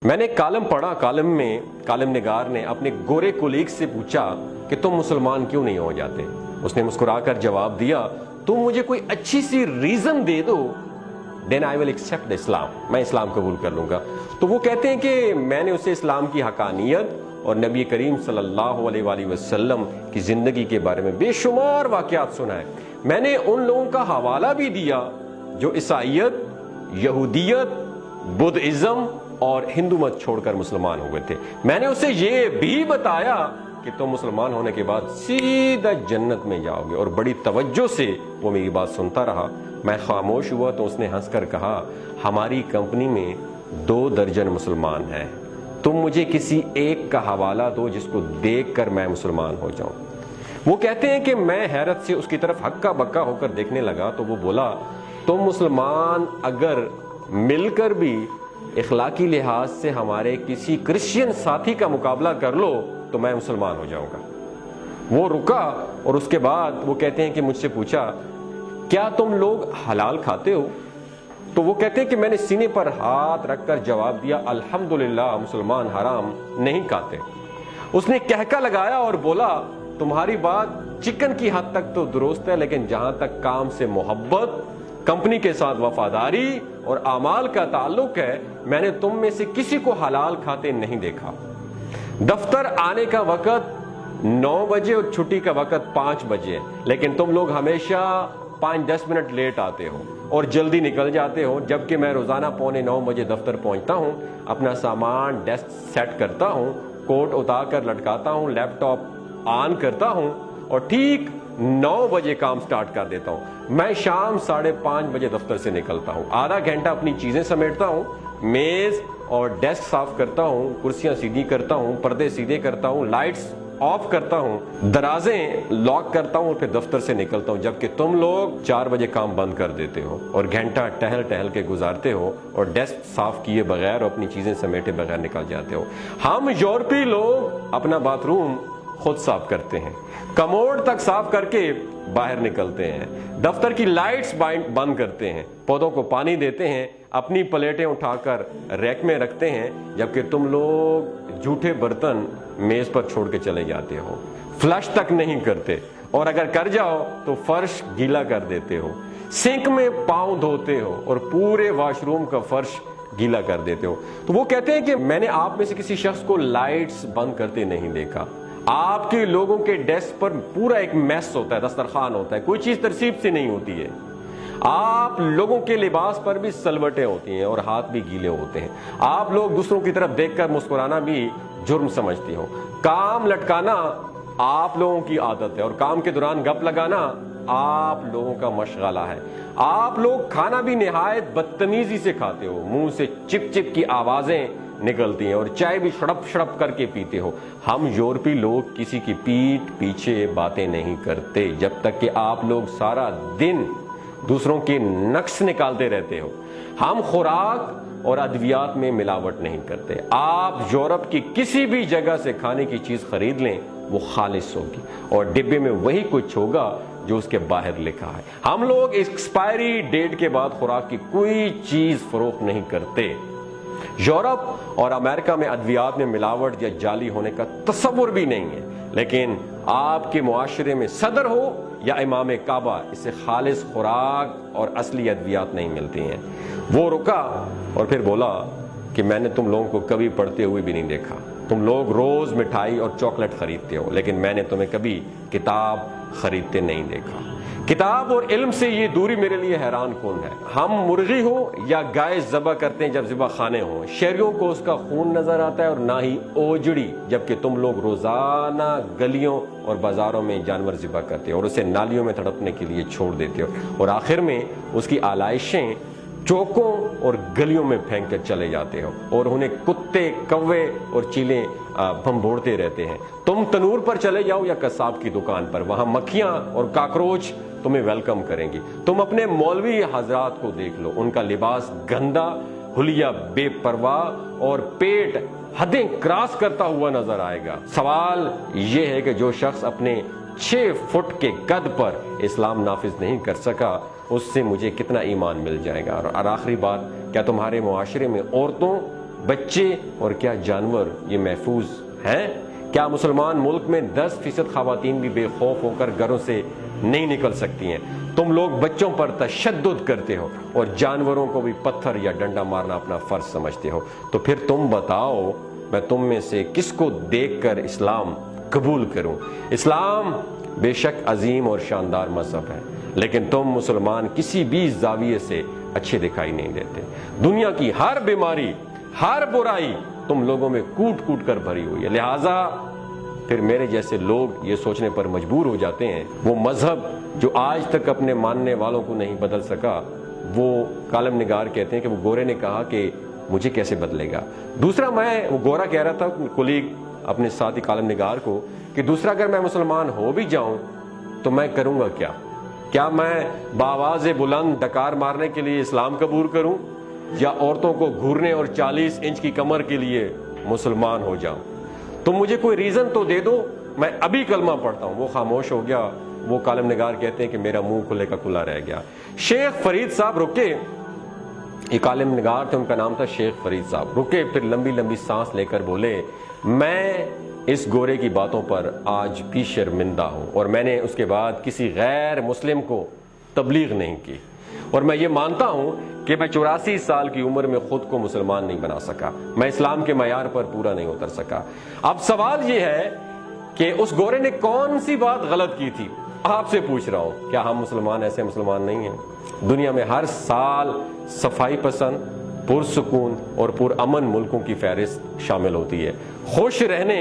میں نے کالم پڑھا، کالم میں کالم نگار نے اپنے گورے کولیگ سے پوچھا کہ تم مسلمان کیوں نہیں ہو جاتے؟ اس نے مسکرا کر جواب دیا، تم مجھے کوئی اچھی سی ریزن دے دو، then I will accept Islam, میں اسلام قبول کر لوں گا۔ تو وہ کہتے ہیں کہ میں نے اسے اسلام کی حقانیت اور نبی کریم صلی اللہ علیہ وآلہ وسلم کی زندگی کے بارے میں بے شمار واقعات سنائے۔ میں نے ان لوگوں کا حوالہ بھی دیا جو عیسائیت، یہودیت، بدھزم اور ہندو مت چھوڑ کر مسلمان ہو گئے تھے۔ میں نے اسے یہ بھی بتایا کہ تم مسلمان ہونے کے بعد سیدھا جنت میں جاؤ گے، اور بڑی توجہ سے وہ میری بات سنتا رہا۔ میں خاموش ہوا تو اس نے ہنس کر کہا، ہماری کمپنی میں 2 درجن مسلمان ہیں، تم مجھے کسی ایک کا حوالہ دو جس کو دیکھ کر میں مسلمان ہو جاؤں۔ وہ کہتے ہیں کہ میں حیرت سے اس کی طرف ہکا بکا ہو کر دیکھنے لگا تو وہ بولا، تم مسلمان اگر مل کر بھی اخلاقی لحاظ سے ہمارے کسی کرسچین ساتھی کا مقابلہ کر لو تو میں مسلمان ہو جاؤں گا۔ وہ رکا اور اس کے بعد وہ کہتے ہیں کہ مجھ سے پوچھا، کیا تم لوگ حلال کھاتے ہو؟ تو وہ کہتے ہیں کہ میں نے سینے پر ہاتھ رکھ کر جواب دیا، الحمدللہ مسلمان حرام نہیں کھاتے۔ اس نے کہکا لگایا اور بولا، تمہاری بات چکن کی حد تک تو درست ہے، لیکن جہاں تک کام سے محبت، کمپنی کے ساتھ وفاداری اور اعمال کا تعلق ہے، میں نے تم میں سے کسی کو حلال کھاتے نہیں دیکھا۔ دفتر آنے کا وقت 9 بجے اور چھٹی کا وقت 5 بجے، لیکن تم لوگ ہمیشہ 5-10 منٹ لیٹ آتے ہو اور جلدی نکل جاتے ہو، جبکہ میں روزانہ 8:45 بجے دفتر پہنچتا ہوں، اپنا سامان ڈیسک سیٹ کرتا ہوں، کوٹ اتار کر لٹکاتا ہوں، لیپ ٹاپ آن کرتا ہوں اور ٹھیک 9 بجے کام سٹارٹ کر دیتا ہوں۔ میں شام 5:30 بجے دفتر سے نکلتا ہوں، آدھا گھنٹہ اپنی چیزیں سمیٹتا ہوں، میز اور ڈیسک صاف کرتا ہوں، کرسیاں سیدھی کرتا ہوں، پردے سیدھے کرتا ہوں، لائٹس آف کرتا ہوں، دروازے لاک کرتا ہوں اور پھر دفتر سے نکلتا ہوں، جبکہ تم لوگ 4 بجے کام بند کر دیتے ہو اور گھنٹہ ٹہل کے گزارتے ہو اور ڈیسک صاف کیے بغیر اور اپنی چیزیں سمیٹے بغیر نکل جاتے ہو۔ ہم یورپی لوگ اپنا باتھ روم خود صاف کرتے ہیں، کموڈ تک صاف کر کے باہر نکلتے ہیں، دفتر کی لائٹس بند کرتے ہیں، پودوں کو پانی دیتے ہیں، اپنی پلیٹیں اٹھا کر ریک میں رکھتے ہیں، جبکہ تم لوگ جھوٹے برتن میز پر چھوڑ کے چلے جاتے ہو، فلش تک نہیں کرتے، اور اگر کر جاؤ تو فرش گیلا کر دیتے ہو، سنک میں پاؤں دھوتے ہو اور پورے واش روم کا فرش گیلا کر دیتے ہو۔ تو وہ کہتے ہیں کہ میں نے آپ میں سے کسی شخص کو لائٹس بند کرتے نہیں دیکھا۔ آپ کے لوگوں کے ڈیسک پر پورا ایک میس ہوتا ہے، دسترخوان ہوتا ہے، کوئی چیز ترتیب سے نہیں ہوتی ہے۔ آپ لوگوں کے لباس پر بھی سلوٹیں ہوتی ہیں اور ہاتھ بھی گیلے ہوتے ہیں۔ آپ لوگ دوسروں کی طرف دیکھ کر مسکرانا بھی جرم سمجھتے ہو۔ کام لٹکانا آپ لوگوں کی عادت ہے اور کام کے دوران گپ لگانا آپ لوگوں کا مشغلہ ہے۔ آپ لوگ کھانا بھی نہایت بدتمیزی سے کھاتے ہو، منہ سے چپ چپ کی آوازیں نکلتی ہیں اور چائے بھی شڑپ شڑپ کر کے پیتے ہو۔ ہم یورپی لوگ کسی کی پیٹھ پیچھے باتیں نہیں کرتے جب تک کہ آپ لوگ سارا دن دوسروں کے نقص نکالتے رہتے ہو۔ ہم خوراک اور ادویات میں ملاوٹ نہیں کرتے۔ آپ یورپ کی کسی بھی جگہ سے کھانے کی چیز خرید لیں، وہ خالص ہوگی اور ڈبے میں وہی کچھ ہوگا جو اس کے باہر لکھا ہے۔ ہم لوگ ایکسپائری ڈیٹ کے بعد خوراک کی کوئی چیز فروخت نہیں کرتے۔ یورپ اور امریکہ میں ادویات میں ملاوٹ یا جعلی ہونے کا تصور بھی نہیں ہے، لیکن آپ کے معاشرے میں صدر ہو یا امام کعبہ، اسے خالص خوراک اور اصلی ادویات نہیں ملتی ہیں۔ وہ رکا اور پھر بولا کہ میں نے تم لوگوں کو کبھی پڑھتے ہوئے بھی نہیں دیکھا۔ تم لوگ روز مٹھائی اور چاکلیٹ خریدتے ہو، لیکن میں نے تمہیں کبھی کتاب خریدتے نہیں دیکھا۔ کتاب اور علم سے یہ دوری میرے لیے حیران کن ہے۔ ہم مرغی ہو یا گائے ذبح کرتے ہیں جب ذبح خانے ہوں، شہریوں کو اس کا خون نظر آتا ہے اور نہ ہی اوجڑی، جبکہ تم لوگ روزانہ گلیوں اور بازاروں میں جانور ذبح کرتے ہو اور اسے نالیوں میں تڑپنے کے لیے چھوڑ دیتے ہو، اور آخر میں اس کی آلائشیں چوکوں اور گلیوں میں پھینک کر چلے جاتے ہو اور انہیں کتے، کوے اور چیلیں بھنبوڑتے رہتے ہیں۔ تم تنور پر چلے جاؤ یا قصاب کی دکان پر، وہاں مکھیاں اور کاکروچ تمہیں ویلکم کریں گی۔ تم اپنے مولوی حضرات کو دیکھ لو، ان کا لباس گندا، حلیہ بے پرواہ اور پیٹ حدیں کراس کرتا ہوا نظر آئے گا۔ سوال یہ ہے کہ جو شخص اپنے 6 فٹ کے قد پر اسلام نافذ نہیں کر سکا، اس سے مجھے کتنا ایمان مل جائے گا؟ اور آخری بات، کیا تمہارے معاشرے میں عورتوں، بچے اور کیا جانور یہ محفوظ ہیں؟ کیا مسلمان ملک میں 10% خواتین بھی بے خوف ہو کر گھروں سے نہیں نکل سکتی ہیں؟ تم لوگ بچوں پر تشدد کرتے ہو اور جانوروں کو بھی پتھر یا ڈنڈا مارنا اپنا فرض سمجھتے ہو، تو پھر تم بتاؤ میں تم میں سے کس کو دیکھ کر اسلام قبول کروں؟ اسلام بے شک عظیم اور شاندار مذہب ہے، لیکن تم مسلمان کسی بھی زاویے سے اچھے دکھائی نہیں دیتے۔ دنیا کی ہر بیماری، ہر برائی تم لوگوں میں کوٹ کوٹ کر بھری ہوئی ہے، لہٰذا پھر میرے جیسے لوگ یہ سوچنے پر مجبور ہو جاتے ہیں وہ مذہب جو آج تک اپنے ماننے والوں کو نہیں بدل سکا، وہ کالم نگار کہتے ہیں کہ وہ گورے نے کہا کہ مجھے کیسے بدلے گا۔ دوسرا، وہ گورا کہہ رہا تھا کولیگ اپنے ساتھی کالم نگار کو کہ دوسرا اگر میں مسلمان ہو بھی جاؤں تو میں کروں گا کیا میں بآواز بلند ڈکار مارنے کے لیے اسلام قبول کروں یا عورتوں کو گھورنے اور 40 انچ کی کمر کے لیے مسلمان ہو جاؤں؟ تم مجھے کوئی ریزن تو دے دو، میں ابھی کلمہ پڑھتا ہوں۔ وہ خاموش ہو گیا۔ وہ کالم نگار کہتے ہیں کہ میرا منہ کھلے کا کھلا رہ گیا۔ شیخ فرید صاحب رکے، یہ کالم نگار تھے، ان کا نام تھا شیخ فرید صاحب، رکے، پھر لمبی لمبی سانس لے کر بولے میں اس گورے کی باتوں پر آج بھی شرمندہ ہوں، اور میں نے اس کے بعد کسی غیر مسلم کو تبلیغ نہیں کی، اور میں یہ مانتا ہوں کہ میں 84 سال کی عمر میں خود کو مسلمان نہیں بنا سکا، میں اسلام کے معیار پر پورا نہیں اتر سکا۔ اب سوال یہ ہے کہ اس گورے نے کون سی بات غلط کی تھی؟ آپ سے پوچھ رہا ہوں، کیا ہم مسلمان ایسے مسلمان نہیں ہیں؟ دنیا میں ہر سال صفائی پسند، پرسکون اور پرامن ملکوں کی فہرست شامل ہوتی ہے۔ خوش رہنے،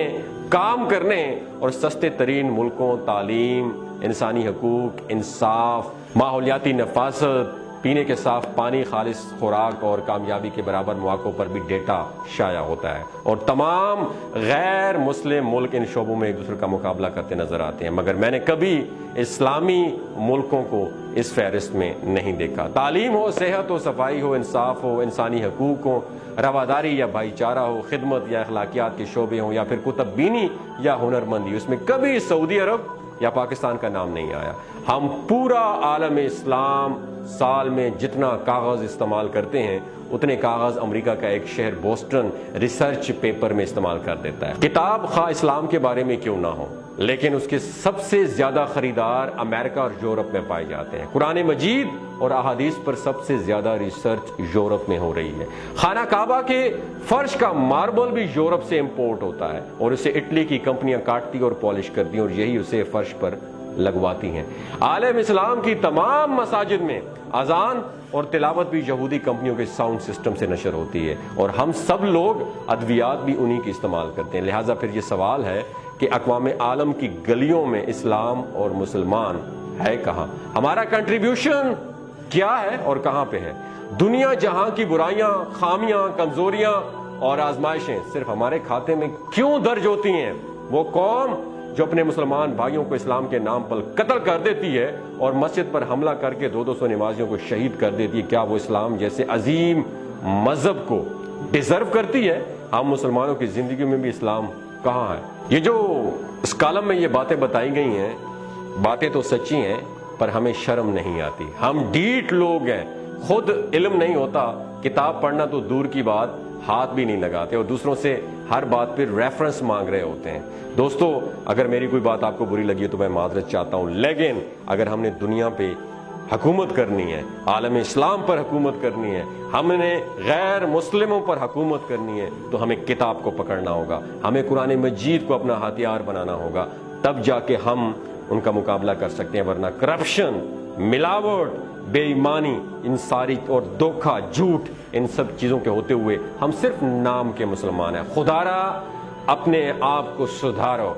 کام کرنے اور سستے ترین ملکوں، تعلیم، انسانی حقوق، انصاف، ماحولیاتی نفاست، پینے کے صاف پانی، خالص خوراک اور کامیابی کے برابر مواقع پر بھی ڈیٹا شائع ہوتا ہے، اور تمام غیر مسلم ملک ان شعبوں میں ایک دوسرے کا مقابلہ کرتے نظر آتے ہیں، مگر میں نے کبھی اسلامی ملکوں کو اس فہرست میں نہیں دیکھا۔ تعلیم ہو، صحت ہو، صفائی ہو، انصاف ہو، انسانی حقوق ہو، رواداری یا بھائی چارہ ہو، خدمت یا اخلاقیات کے شعبے ہوں، یا پھر کتب بینی یا ہنرمندی، اس میں کبھی سعودی عرب یا پاکستان کا نام نہیں آیا۔ ہم پورا عالم اسلام سال میں جتنا کاغذ استعمال کرتے ہیں اتنے کاغذ امریکہ کا ایک شہر بوسٹن ریسرچ پیپر میں استعمال کر دیتا ہے۔ کتاب خواہ اسلام کے بارے میں کیوں نہ ہو، لیکن اس کے سب سے زیادہ خریدار امریکہ اور یورپ میں پائے جاتے ہیں۔ قرآن مجید اور احادیث پر سب سے زیادہ ریسرچ یورپ میں ہو رہی ہے۔ خانہ کعبہ کے فرش کا ماربل بھی یورپ سے امپورٹ ہوتا ہے، اور اسے اٹلی کی کمپنیاں کاٹتی اور پالش کرتی ہیں، اور یہی اسے فرش پر لگواتی ہیں۔ عالم اسلام کی تمام مساجد میں اذان اور تلاوت بھی یہودی کمپنیوں کے ساؤنڈ سسٹم سے نشر ہوتی ہے، اور ہم سب لوگ ادویات بھی انہی کی استعمال کرتے ہیں۔ لہٰذا پھر یہ سوال ہے کہ اقوام عالم کی گلیوں میں اسلام اور مسلمان ہے کہاں؟ ہمارا کنٹریبیوشن کیا ہے اور کہاں پہ ہے؟ دنیا جہاں کی برائیاں، خامیاں، کمزوریاں اور آزمائشیں صرف ہمارے کھاتے میں کیوں درج ہوتی ہیں؟ وہ قوم جو اپنے مسلمان بھائیوں کو اسلام کے نام پر قتل کر دیتی ہے اور مسجد پر حملہ کر کے 200 نمازیوں کو شہید کر دیتی ہے، کیا وہ اسلام جیسے عظیم مذہب کو ڈیزرو کرتی ہے؟ ہم مسلمانوں کی زندگی میں بھی اسلام کہاں ہے؟ یہ جو اس کالم میں یہ باتیں بتائی گئی ہیں، باتیں تو سچی ہیں، پر ہمیں شرم نہیں آتی۔ ہم ڈیٹ لوگ ہیں، خود علم نہیں ہوتا، کتاب پڑھنا تو دور کی بات، ہاتھ بھی نہیں لگاتے، اور دوسروں سے ہر بات پہ ریفرنس مانگ رہے ہوتے ہیں۔ دوستو، اگر میری کوئی بات آپ کو بری لگی ہے تو میں معذرت چاہتا ہوں، لیکن اگر ہم نے دنیا پہ حکومت کرنی ہے، عالم اسلام پر حکومت کرنی ہے، ہم نے غیر مسلموں پر حکومت کرنی ہے، تو ہمیں کتاب کو پکڑنا ہوگا، ہمیں قرآن مجید کو اپنا ہتھیار بنانا ہوگا، تب جا کے ہم ان کا مقابلہ کر سکتے ہیں، ورنہ کرپشن، ملاوٹ، بے ایمانی، ان ساری اور دھوکہ، جھوٹ، ان سب چیزوں کے ہوتے ہوئے ہم صرف نام کے مسلمان ہیں۔ خدا را اپنے آپ کو سدھارو۔